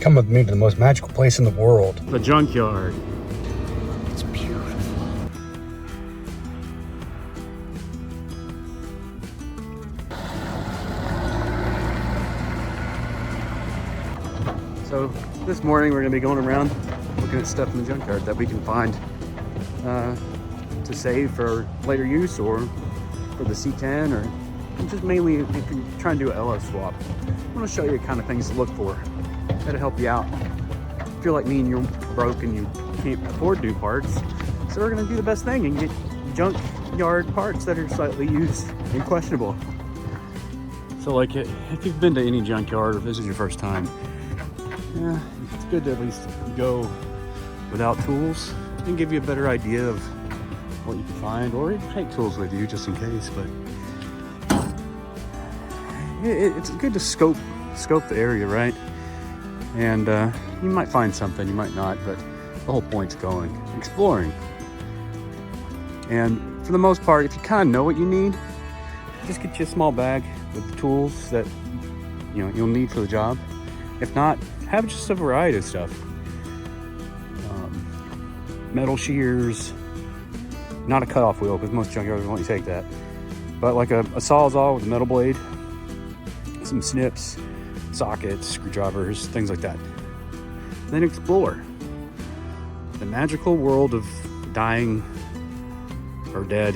Come with me to the most magical place in the world. The junkyard. It's beautiful. So this morning we're gonna be going around looking at stuff in the junkyard that we can find to save for later use or for the C10, or just mainly if you're trying to do an LS swap. I'm gonna show you kind of things to look for that'll help you out. If you're like me and you're broke and you can't afford new parts, so we're gonna do the best thing and get junkyard parts that are slightly used and questionable. So like if you've been to any junkyard or if this is your first time, yeah, it's good to at least go without tools and give you a better idea of what you can find, or even take tools with you just in case. But it's good to scope the area, right? And you might find something, you might not, but the whole point's going exploring. And for the most part, if you kind of know what you need, just get you a small bag with the tools that you'll need for the job. If not, have just a variety of stuff. Metal shears, not a cutoff wheel because most junkyards won't let you take that, but like a sawzall with a metal blade, some snips, sockets, screwdrivers, things like that. Then explore the magical world of dying or dead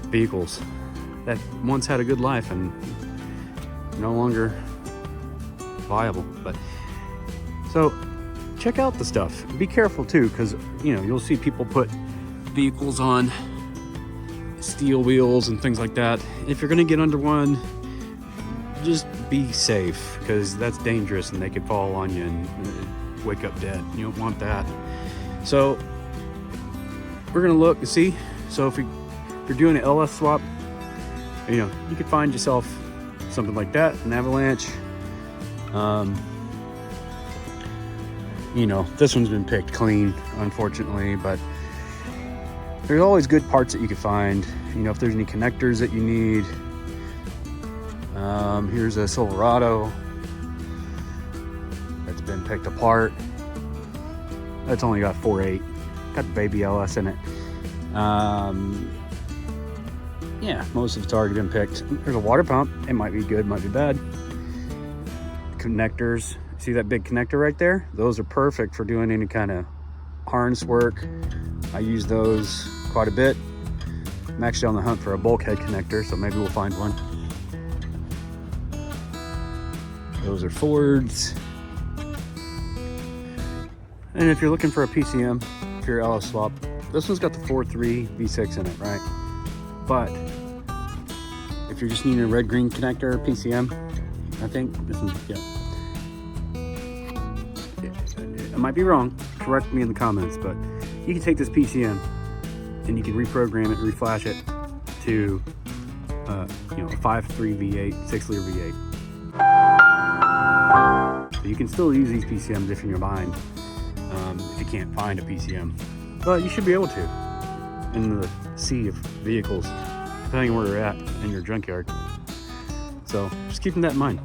vehicles that once had a good life and no longer viable. But so check out the stuff. Be careful too, because you'll see people put vehicles on steel wheels and things like that. If you're gonna get under one, just be safe, because that's dangerous and they could fall on you and wake up dead. You don't want that. So we're gonna look and see. So if you're doing an LS swap, you could find yourself something like that, an Avalanche. This one's been picked clean, unfortunately, but there's always good parts that you can find. If there's any connectors that you need. Here's a Silverado that's been picked apart. That's only got 4.8. Got the baby LS in it. Yeah, most of it's already been picked. There's a water pump. It might be good, might be bad. Connectors. See that big connector right there? Those are perfect for doing any kind of harness work. I use those quite a bit. I'm actually on the hunt for a bulkhead connector, so maybe we'll find one. Those are Fords. And if you're looking for a PCM for your LS swap, this one's got the 4.3 V6 in it, right? But if you're just needing a red-green connector PCM, I think this is, I might be wrong, correct me in the comments, but you can take this PCM and you can reprogram it, reflash it to a 5.3 V8, 6-liter V8. So you can still use these PCMs if you're in a bind, if you can't find a PCM. But you should be able to in the sea of vehicles, depending where you're at in your junkyard. So just keeping that in mind.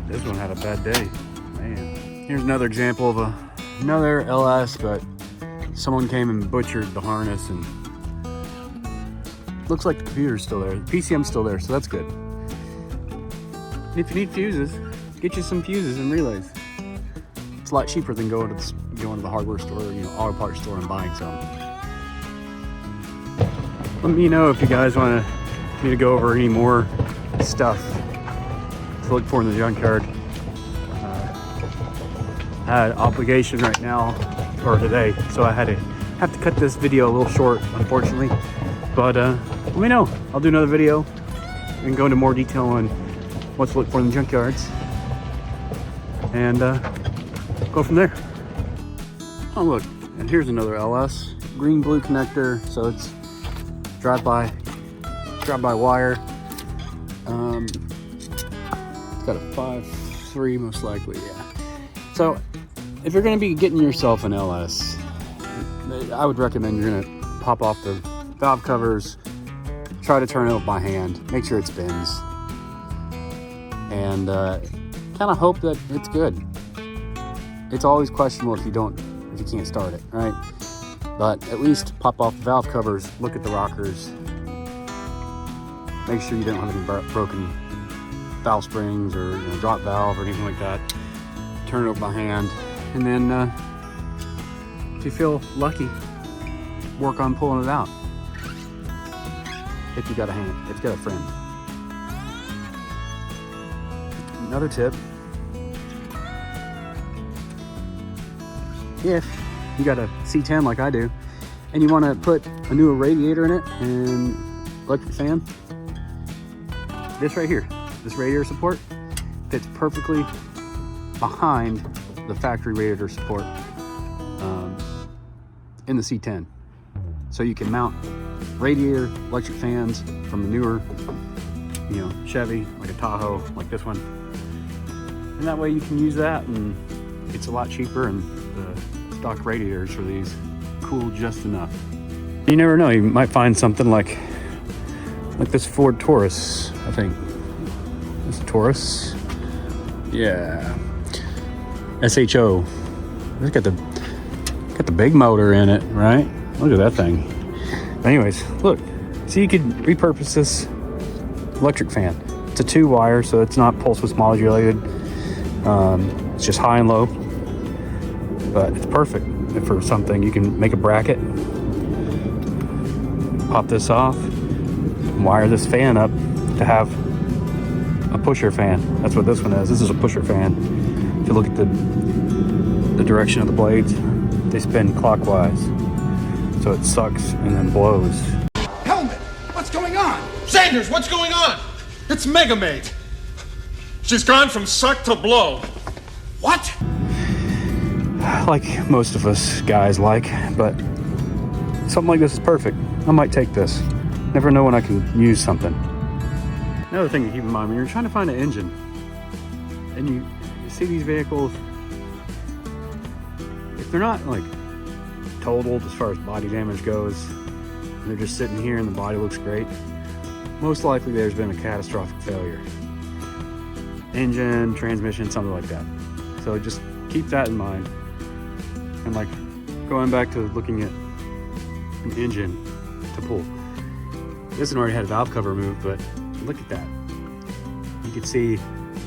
This one had a bad day, man. Here's another example of another LS, but someone came and butchered the harness, and looks like the computer's still there. The PCM's still there, so that's good. If you need fuses, get you some fuses and relays. It's a lot cheaper than going to the hardware store, auto parts store and buying some. Let me know if you guys want me to go over any more stuff to look for in the junkyard. I had an obligation right now, or today, so I have to cut this video a little short, unfortunately. But let me know. I'll do another video and go into more detail on what to look for in the junkyards, and go from there. Oh look, and here's another LS, green-blue connector, so it's drive-by wire. It's got a 5.3 most likely, yeah. So if you're going to be getting yourself an LS, I would recommend you're going to pop off the valve covers, try to turn it up by hand, make sure it spins, and kind of hope that it's good. It's always questionable if you can't start it, right? But at least pop off the valve covers, look at the rockers, make sure you don't have any broken valve springs or drop valve or anything like that. Turn it over by hand, and then if you feel lucky, work on pulling it out. If you got a friend. Another tip: if you got a C10 like I do, and you want to put a newer radiator in it and electric fan, this right here, this radiator support fits perfectly behind the factory radiator support in the C10. So you can mount radiator electric fans from the newer, Chevy, like a Tahoe, like this one. And that way you can use that, and it's a lot cheaper, and the stock radiators for these cool just enough. You never know, you might find something like this Ford Taurus, I think. This Taurus. Yeah. SHO. It's got the big motor in it, right? Look at that thing. Anyways, look. So you could repurpose this electric fan. It's a 2-wire, so it's not pulse width modulated. It's just high and low, but it's perfect for something. You can make a bracket, pop this off, and wire this fan up to have a pusher fan. That's what this one is. This is a pusher fan. If you look at the direction of the blades, they spin clockwise, so it sucks and then blows. Helmet, what's going on? Sanders, what's going on? It's Megamate. She's gone from suck to blow. What? Like most of us guys like, but something like this is perfect. I might take this. Never know when I can use something. Another thing to keep in mind when you're trying to find an engine, and you see these vehicles, if they're not like totaled as far as body damage goes, and they're just sitting here and the body looks great, most likely there's been a catastrophic failure. Engine, transmission, something like that. So just keep that in mind. And like going back to looking at an engine to pull. This one already had a valve cover removed, but look at that. You can see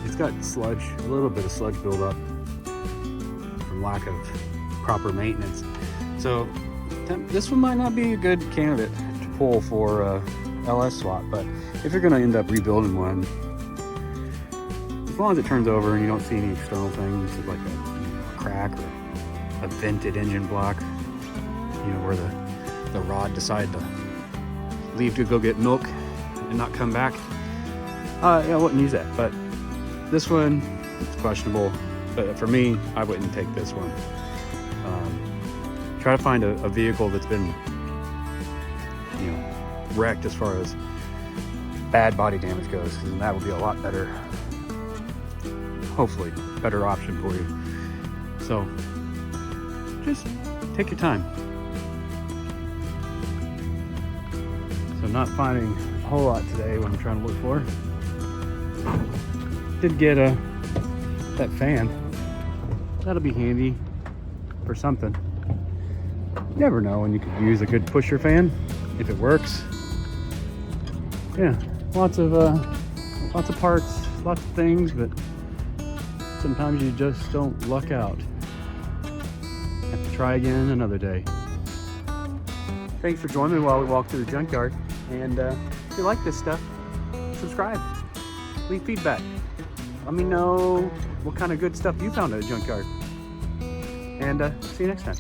it's got sludge, a little bit of sludge buildup from lack of proper maintenance. So this one might not be a good candidate to pull for LS swap, but if you're gonna end up rebuilding one, as long as it turns over and you don't see any external things like a crack or a vented engine block, where the rod decided to leave to go get milk and not come back, I wouldn't use that. But this one, it's questionable. But for me, I wouldn't take this one. Try to find a vehicle that's been, wrecked as far as bad body damage goes, and that would be a lot better. Hopefully, better option for you. So, just take your time. So, not finding a whole lot today what I'm trying to look for. Did get that fan. That'll be handy for something. You never know when you could use a good pusher fan if it works. Yeah, lots of parts, lots of things, but sometimes you just don't luck out. Have to try again another day. Thanks for joining me while we walk through the junkyard. And if you like this stuff, subscribe, leave feedback. Let me know what kind of good stuff you found at a junkyard. And see you next time.